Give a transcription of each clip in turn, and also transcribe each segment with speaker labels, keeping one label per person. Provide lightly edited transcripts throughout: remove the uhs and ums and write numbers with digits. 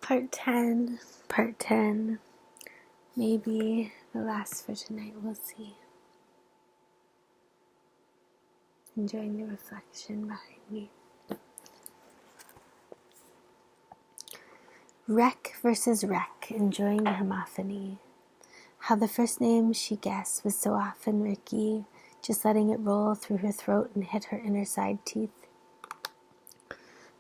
Speaker 1: Part 10. Part 10. Maybe the last for tonight, we'll see. Enjoying the reflection behind me. Wreck versus wreck, enjoying the homophony. How the first name she guessed was so often Ricky, just letting it roll through her throat and hit her inner side teeth.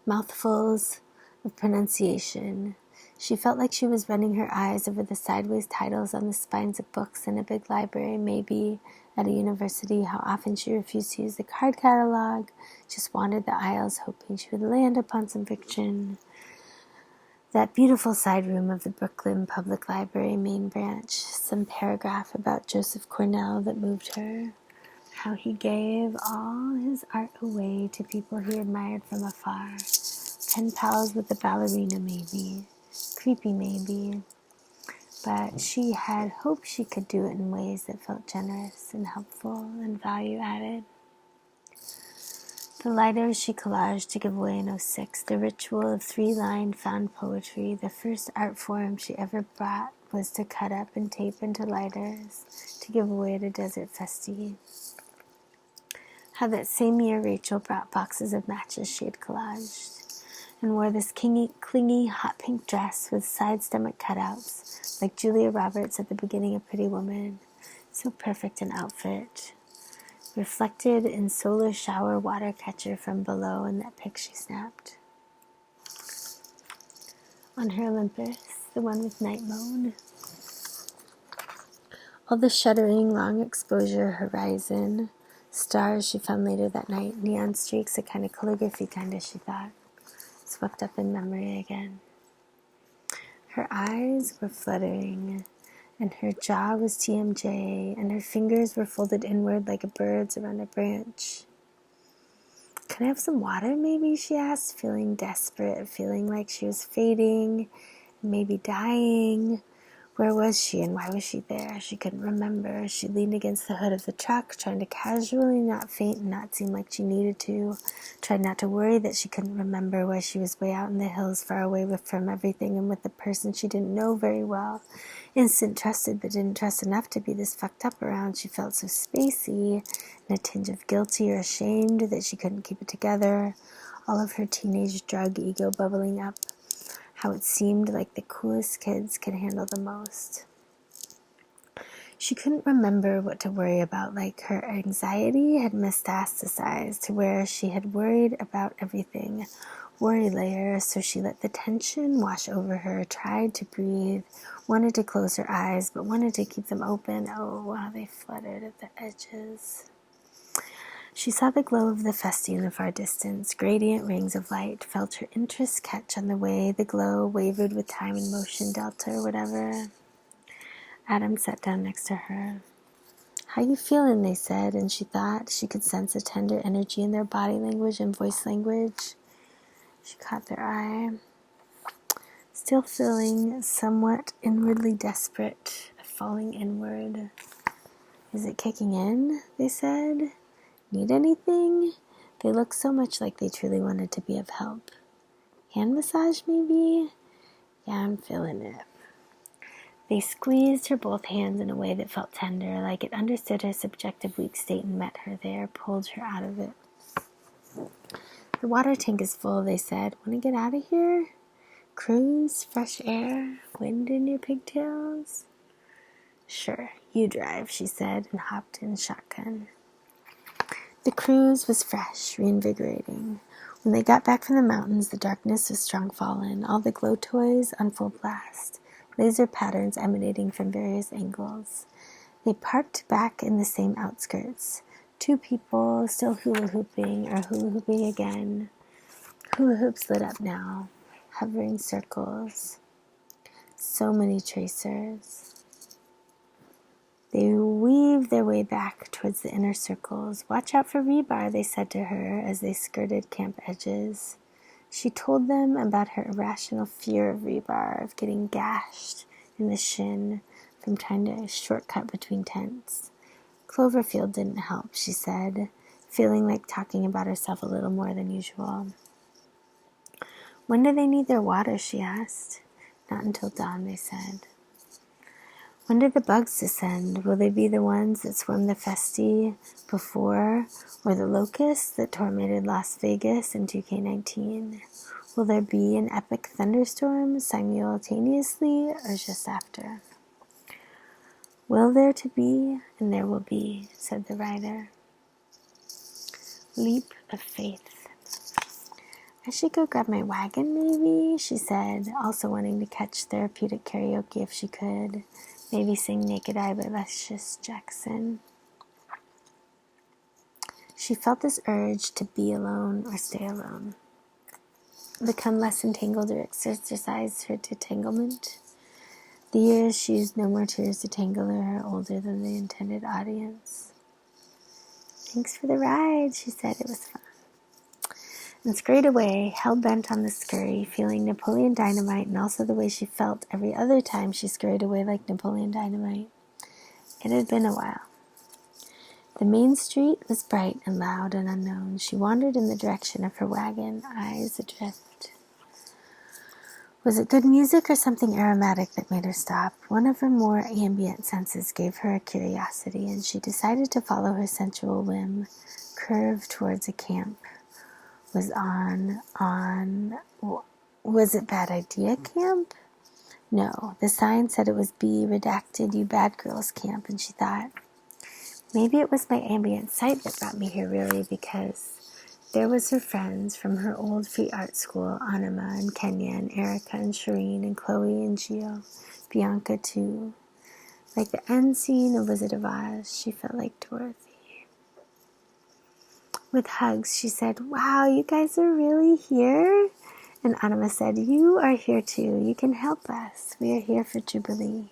Speaker 1: Mouthfuls of pronunciation. She felt like she was running her eyes over the sideways titles on the spines of books in a big library, maybe at a university. How often she refused to use the card catalog, just wandered the aisles hoping she would land upon some fiction. That beautiful side room of the Brooklyn Public Library main branch, some paragraph about Joseph Cornell that moved her. How he gave all his art away to people he admired from afar. Pen pals with a ballerina, maybe. Creepy, maybe. But she had hoped she could do it in ways that felt generous and helpful and value-added. The lighters she collaged to give away in '06, the ritual of 3-line found poetry, the first art form she ever brought was to cut up and tape into lighters to give away at a desert festy. How that same year Rachel brought boxes of matches she had collaged and wore this clingy hot pink dress with side stomach cutouts, like Julia Roberts at the beginning of Pretty Woman. So perfect an outfit. Reflected in solar shower water catcher from below in that pic she snapped. On her Olympus, the one with night mode. All the shuddering, long exposure horizon. Stars she found later that night. Neon streaks, a kind of calligraphy she thought. Swept up in memory again. Her eyes were fluttering, and her jaw was TMJ, and her fingers were folded inward like a bird's around a branch. Can I have some water, maybe, she asked, feeling desperate, feeling like she was fading, maybe dying. Where was she, and why was she there? She couldn't remember. She leaned against the hood of the truck, trying to casually not faint and not seem like she needed to. Tried not to worry that she couldn't remember why she was way out in the hills, far away from everything and with the person she didn't know very well. Instant trusted, but didn't trust enough to be this fucked up around. She felt so spacey, and a tinge of guilty or ashamed that she couldn't keep it together. All of her teenage drug ego bubbling up. How it seemed like the coolest kids could handle the most. She couldn't remember what to worry about, like her anxiety had metastasized to where she had worried about everything. Worry layer, so she let the tension wash over her, tried to breathe, wanted to close her eyes, but wanted to keep them open. Oh, how they fluttered at the edges. She saw the glow of the festy in the far distance, gradient rings of light, felt her interest catch on the way the glow wavered with time and motion, delta or whatever. Adam sat down next to her. How you feeling, they said, and she thought she could sense a tender energy in their body language and voice language. She caught their eye. Still feeling somewhat inwardly desperate, falling inward. Is it kicking in, they said. Need anything? They looked so much like they truly wanted to be of help. Hand massage, maybe? Yeah, I'm feeling it. They squeezed her both hands in a way that felt tender, like it understood her subjective weak state and met her there, pulled her out of it. The water tank is full, they said. Want to get out of here? Cruise, fresh air, wind in your pigtails? Sure, you drive, she said, and hopped in shotgun. The cruise was fresh, reinvigorating. When they got back from the mountains, the darkness was strong fallen, all the glow toys on full blast, laser patterns emanating from various angles. They parked back in the same outskirts. 2 people still hula-hooping or hula-hooping again. Hula hoops lit up now, hovering circles. So many tracers. They weaved their way back towards the inner circles. Watch out for rebar, they said to her as they skirted camp edges. She told them about her irrational fear of rebar, of getting gashed in the shin from trying to shortcut between tents. Cloverfield didn't help, she said, feeling like talking about herself a little more than usual. When do they need their water, she asked. Not until dawn, they said. When do the bugs descend? Will they be the ones that swarmed the Festi before, or the locusts that tormented Las Vegas in 2K19? Will there be an epic thunderstorm simultaneously, or just after? Will there to be, and there will be, said the writer. Leap of faith. I should go grab my wagon, maybe, she said, also wanting to catch therapeutic karaoke if she could. Maybe sing Naked Eye by Luscious Jackson. She felt this urge to be alone or stay alone. Become less entangled or exercise her detanglement. The years she used no more tears to tangle her older than the intended audience. Thanks for the ride, she said. It was fun. And scurried away, hell-bent on the scurry, feeling Napoleon Dynamite, and also the way she felt every other time she scurried away like Napoleon Dynamite. It had been a while. The main street was bright and loud and unknown. She wandered in the direction of her wagon, eyes adrift. Was it good music or something aromatic that made her stop? One of her more ambient senses gave her a curiosity, and she decided to follow her sensual whim, curve towards a camp. Was it Bad Idea Camp? No, the sign said it was B redacted You Bad Girls Camp, and she thought, maybe it was my ambient sight that brought me here really, because there was her friends from her old free art school, Anima and Kenya and Erica and Shireen and Chloe and Gio, Bianca too. Like the end scene of Wizard of Oz, she felt like Dorothy. With hugs, she said, wow, you guys are really here? And Anima said, you are here too. You can help us. We are here for Jubilee,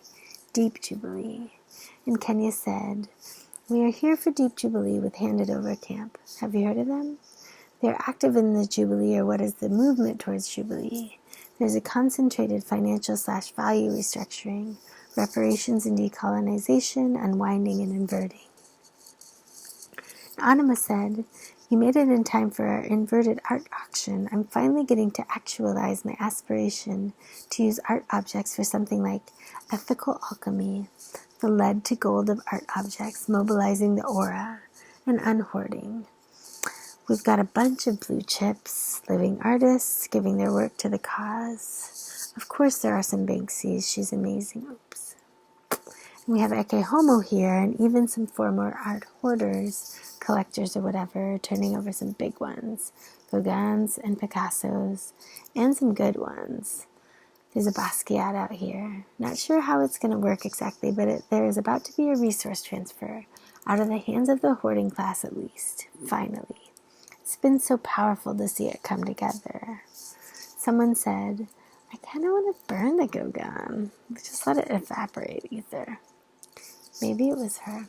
Speaker 1: Deep Jubilee. And Kenya said, we are here for Deep Jubilee with Handed Over Camp. Have you heard of them? They're active in the Jubilee, or what is the movement towards Jubilee. There's a concentrated financial/value restructuring, reparations and decolonization, unwinding and inverting. Anima said, you made it in time for our inverted art auction. I'm finally getting to actualize my aspiration to use art objects for something like ethical alchemy, the lead to gold of art objects, mobilizing the aura, and unhoarding. We've got a bunch of blue chips, living artists, giving their work to the cause. Of course there are some Banksies. She's amazing. Oops. And we have Eke Homo here, and even some former art hoarders, collectors or whatever, turning over some big ones. Gauguins and Picassos, and some good ones. There's a Basquiat out here. Not sure how it's going to work exactly, but there is about to be a resource transfer, out of the hands of the hoarding class at least, finally. It's been so powerful to see it come together. Someone said, I kind of want to burn the Gauguin. Just let it evaporate ether. Maybe it was her.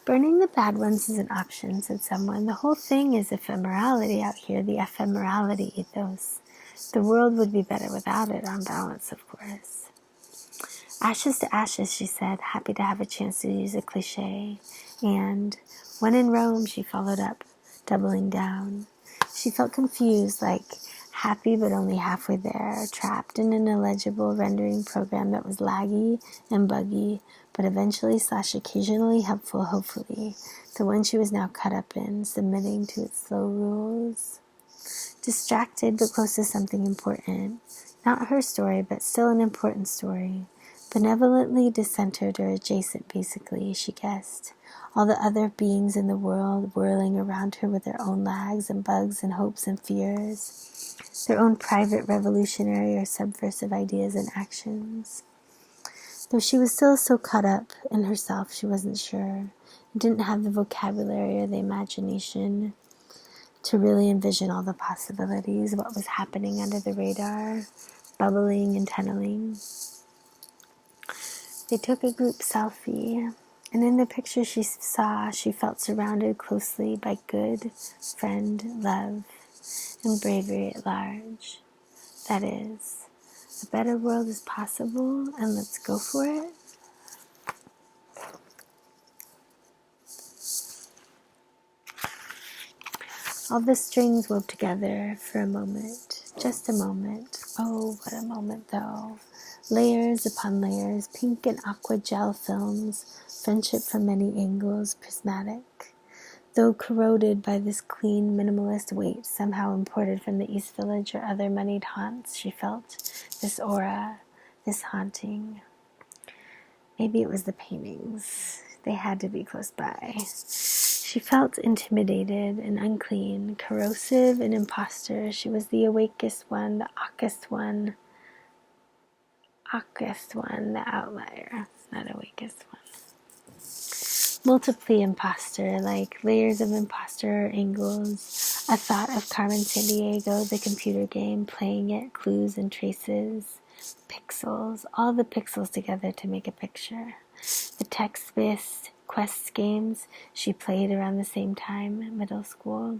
Speaker 1: Burning the bad ones is an option, said someone. The whole thing is ephemerality out here, the ephemerality ethos. The world would be better without it, on balance, of course. Ashes to ashes, she said, happy to have a chance to use a cliche. And when in Rome, she followed up, doubling down. She felt confused, like happy but only halfway there, trapped in an illegible rendering program that was laggy and buggy, but eventually / occasionally helpful, hopefully, the one she was now caught up in, submitting to its slow rules. Distracted but close to something important. Not her story, but still an important story. Benevolently discentered or adjacent, basically, she guessed. All the other beings in the world whirling around her with their own lags and bugs and hopes and fears. Their own private revolutionary or subversive ideas and actions. Though she was still so caught up in herself, she wasn't sure. Didn't have the vocabulary or the imagination to really envision all the possibilities, what was happening under the radar, bubbling and tunneling. They took a group selfie, and in the picture she saw, she felt surrounded closely by good, friend, love, and bravery at large. That is, a better world is possible, and let's go for it. All the strings wove together for a moment, just a moment. Oh, what a moment though. Layers upon layers, pink and aqua gel films, friendship from many angles, prismatic. Though corroded by this clean, minimalist weight, somehow imported from the East Village or other moneyed haunts, she felt this aura, this haunting. Maybe it was the paintings. They had to be close by. She felt intimidated and unclean, corrosive and imposter. She was the awakest one, the awkest one, the outlier, not awakest one. Multiply imposter, like layers of imposter angles. A thought of Carmen Sandiego, the computer game, playing it, clues and traces, pixels, all the pixels together to make a picture. The text-based quest games she played around the same time, middle school.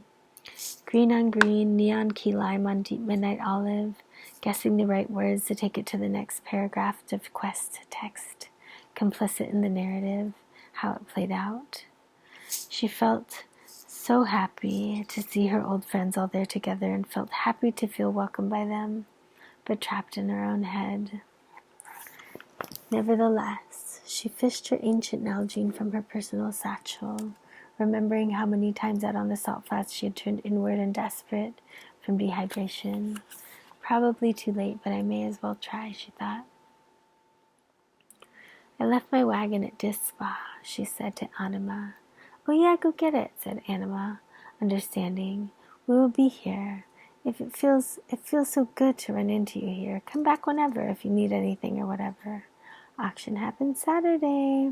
Speaker 1: Green on green, neon key lime on deep midnight olive, guessing the right words to take it to the next paragraph of quest text, complicit in the narrative, how it played out. She felt so happy to see her old friends all there together and felt happy to feel welcomed by them, but trapped in her own head. Nevertheless, she fished her ancient Nalgene from her personal satchel, remembering how many times out on the salt flats she had turned inward and desperate from dehydration. Probably too late, but I may as well try, she thought. I left my wagon at Dispa, she said to Anima. Oh yeah, go get it, said Anima, understanding. We will be here. It feels so good to run into you here. Come back whenever if you need anything or whatever. Auction happens Saturday.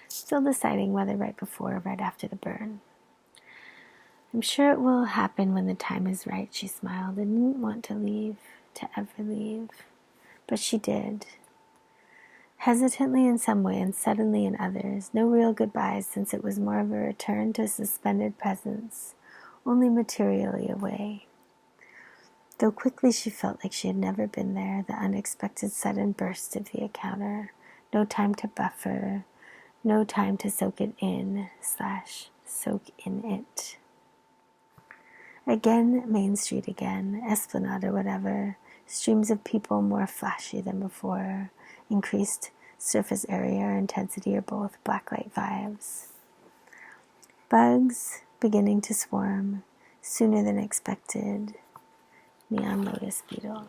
Speaker 1: Still deciding whether right before or right after the burn. I'm sure it will happen when the time is right, she smiled, and didn't want to ever leave. But she did. Hesitantly in some way and suddenly in others. No real goodbyes, since it was more of a return to suspended presence, only materially away. Though quickly she felt like she had never been there, the unexpected sudden burst of the encounter. No time to buffer, no time to soak it in / soak in it. Again, Main Street again, Esplanade or whatever, streams of people more flashy than before, increased surface area or intensity or both, blacklight vibes. Bugs beginning to swarm, sooner than expected, neon lotus beetle.